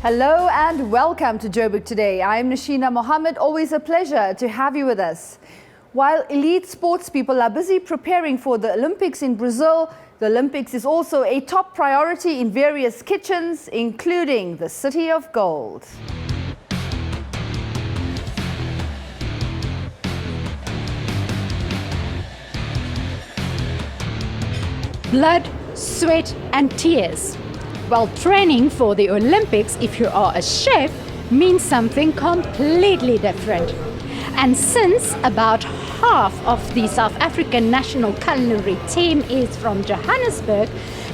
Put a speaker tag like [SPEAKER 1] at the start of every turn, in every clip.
[SPEAKER 1] Hello and welcome to Joburg Today. I am Nashina Mohammed. Always a pleasure to have you with us. While elite sports people are busy preparing for the Olympics in Brazil, the Olympics is also a top priority in various kitchens, including the City of Gold.
[SPEAKER 2] Blood, sweat and tears. While training for the Olympics, if you are a chef, means something completely different. And since about half of the South African national culinary team is from Johannesburg,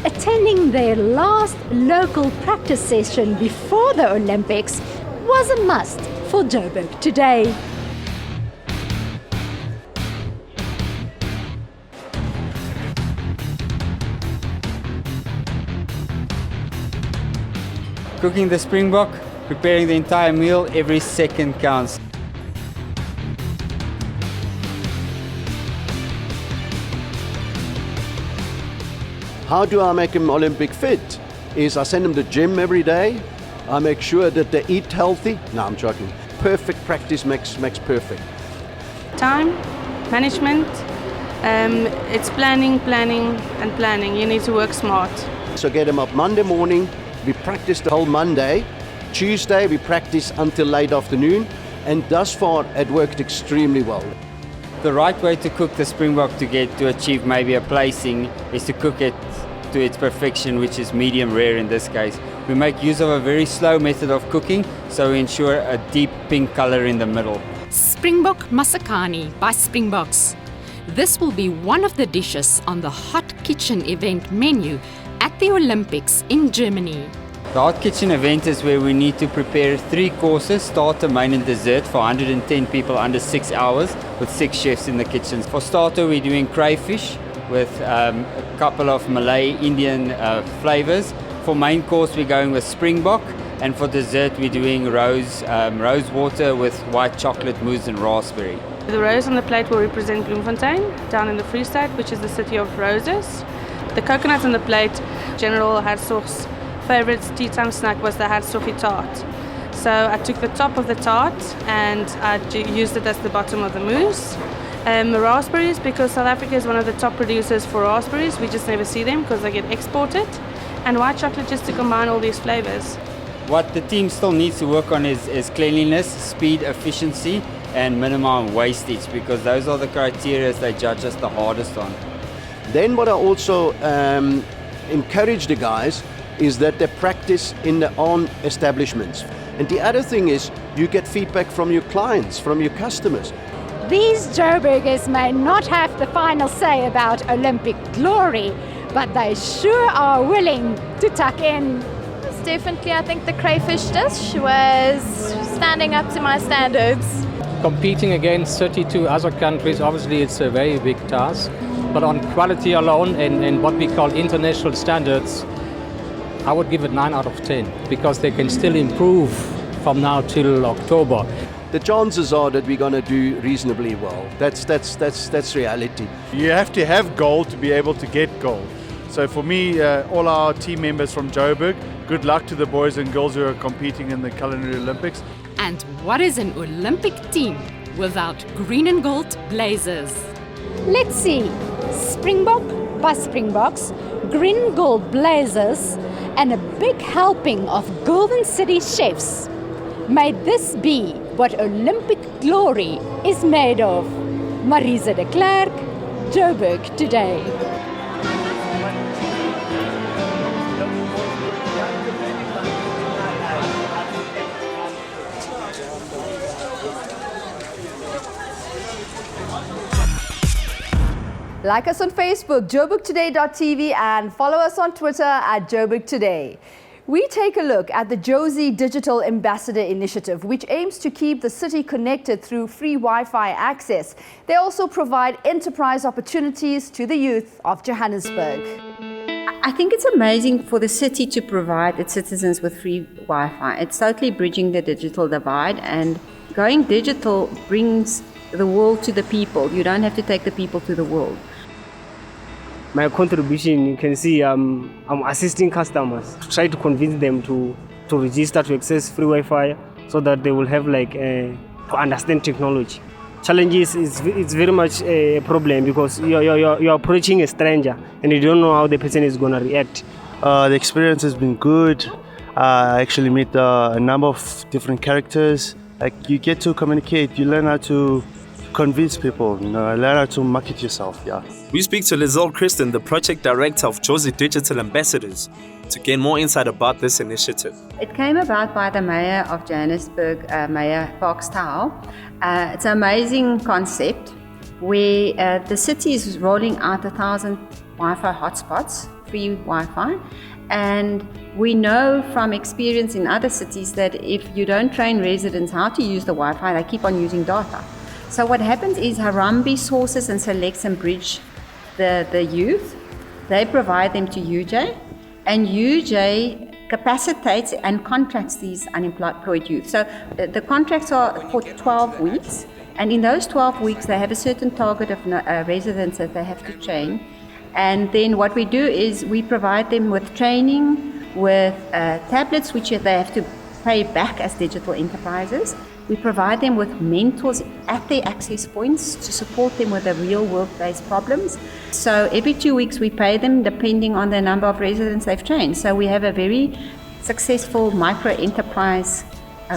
[SPEAKER 2] attending their last local practice session before the Olympics was a must for Joburg Today.
[SPEAKER 3] Cooking the springbok, preparing the entire meal, every second counts.
[SPEAKER 4] How do I make them Olympic fit? Is I send them to the gym every day. I make sure that they eat healthy. No, I'm joking. Perfect practice makes perfect.
[SPEAKER 5] Time, management, it's planning. You need to work smart.
[SPEAKER 4] So get them up Monday morning. We practice the whole Monday. Tuesday we practice until late afternoon, and thus far it worked extremely well.
[SPEAKER 3] The right way to cook the springbok to achieve maybe a placing is to cook it to its perfection, which is medium rare in this case. We make use of a very slow method of cooking, so we ensure a deep pink color in the middle.
[SPEAKER 2] Springbok Masakhani by Springboks. This will be one of the dishes on the Hot Kitchen event menu at the Olympics in Germany.
[SPEAKER 3] The Hot Kitchen event is where we need to prepare 3 courses, starter, main and dessert for 110 people under 6 hours with 6 chefs in the kitchen. For starter we're doing crayfish with a couple of Malay Indian flavors. For main course we're going with springbok, and for dessert we're doing rose water with white chocolate mousse and raspberry.
[SPEAKER 5] The rose on the plate will represent Bloemfontein, down in the Free State, which is the city of roses. The coconut on the plate, General Herzog's favorite tea time snack was the Herzoggy tart. So I took the top of the tart and I used it as the bottom of the mousse. Raspberries, because South Africa is one of the top producers for raspberries, we just never see them because they get exported. And white chocolate, just to combine all these flavors.
[SPEAKER 3] What the team still needs to work on is cleanliness, speed, efficiency and minimum wastage, because those are the criteria they judge us the hardest on.
[SPEAKER 4] Then what I also encourage the guys is that they practice in their own establishments. And the other thing is you get feedback from your clients, from your customers.
[SPEAKER 2] These Joburgers may not have the final say about Olympic glory, but they sure are willing to tuck in.
[SPEAKER 6] Definitely, I think the crayfish dish was standing up to my standards.
[SPEAKER 7] Competing against 32 other countries, obviously it's a very big task. But on quality alone and what we call international standards, I would give it 9 out of 10, because they can still improve from now till October.
[SPEAKER 4] The chances are that we're going to do reasonably well. That's reality.
[SPEAKER 8] You have to have gold to be able to get gold. So for me, all our team members from Joburg, good luck to the boys and girls who are competing in the Culinary Olympics.
[SPEAKER 2] And what is an Olympic team without green and gold blazers? Let's see. Springbok by Springboks, green gold blazers and a big helping of Golden City chefs. May this be what Olympic glory is made of. Marisa de Klerk, Joburg Today.
[SPEAKER 1] Like us on Facebook, joburgtoday.tv, and follow us on Twitter at Joburg Today. We take a look at the Josie Digital Ambassador Initiative, which aims to keep the city connected through free Wi-Fi access. They also provide enterprise opportunities to the youth of Johannesburg.
[SPEAKER 9] I think it's amazing for the city to provide its citizens with free Wi-Fi. It's totally bridging the digital divide, and going digital brings the world to the people. You don't have to take the people to the world.
[SPEAKER 10] My contribution, you can see I'm assisting customers to try to convince them to to register to access free Wi-Fi so that they will have to understand technology. Challenges it's very much a problem because you're approaching a stranger and you don't know how the person is going to react.
[SPEAKER 11] The experience has been good. I actually meet a number of different characters. Like you get to communicate, you learn how to convince people, learn how to market yourself. Yeah.
[SPEAKER 12] We speak to Lizelle Kristen, the project director of Jozi Digital Ambassadors, to gain more insight about this initiative.
[SPEAKER 9] It came about by the Mayor of Johannesburg, Mayor Parks Tau. It's an amazing concept where the city is rolling out 1,000 Wi-Fi hotspots, free Wi-Fi, and we know from experience in other cities that if you don't train residents how to use the Wi-Fi, they keep on using data. So what happens is Harambee sources and selects and bridge the youth. They provide them to UJ, and UJ capacitates and contracts these unemployed youth. So the contracts are for 12 weeks, and in those 12 weeks they have a certain target of residents that they have to train. And then what we do is we provide them with training, with tablets which they have to pay back as digital enterprises. We provide them with mentors at their access points to support them with the real workplace problems. So every 2 weeks we pay them depending on the number of residents they've trained. So we have a very successful micro-enterprise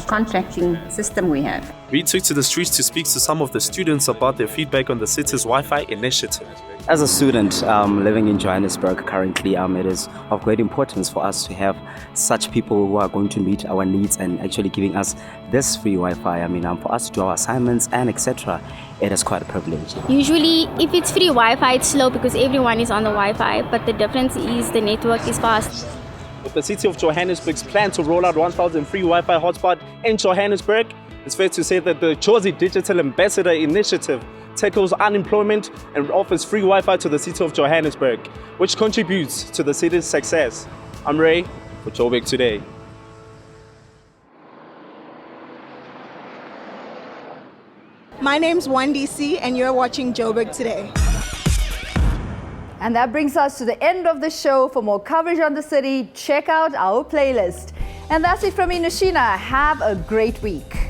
[SPEAKER 9] contracting system we have.
[SPEAKER 12] We took to the streets to speak to some of the students about their feedback on the city's Wi-Fi initiative.
[SPEAKER 13] As a student living in Johannesburg currently, it is of great importance for us to have such people who are going to meet our needs and actually giving us this free Wi-Fi. For us to do our assignments and etc., it is quite a privilege.
[SPEAKER 14] Usually, if it's free Wi-Fi, it's slow because everyone is on the Wi-Fi, but the difference is the network is fast.
[SPEAKER 12] With the city of Johannesburg's plan to roll out 1,000 free Wi-Fi hotspots in Johannesburg, it's fair to say that the Jozi Digital Ambassador Initiative tackles unemployment and offers free Wi-Fi to the city of Johannesburg, which contributes to the city's success. I'm Ray for Joburg Today.
[SPEAKER 15] My name's 1DC and you're watching Joburg Today.
[SPEAKER 1] And that brings us to the end of the show. For more coverage on the city, check out our playlist. And that's it from me, Nashina. Have a great week.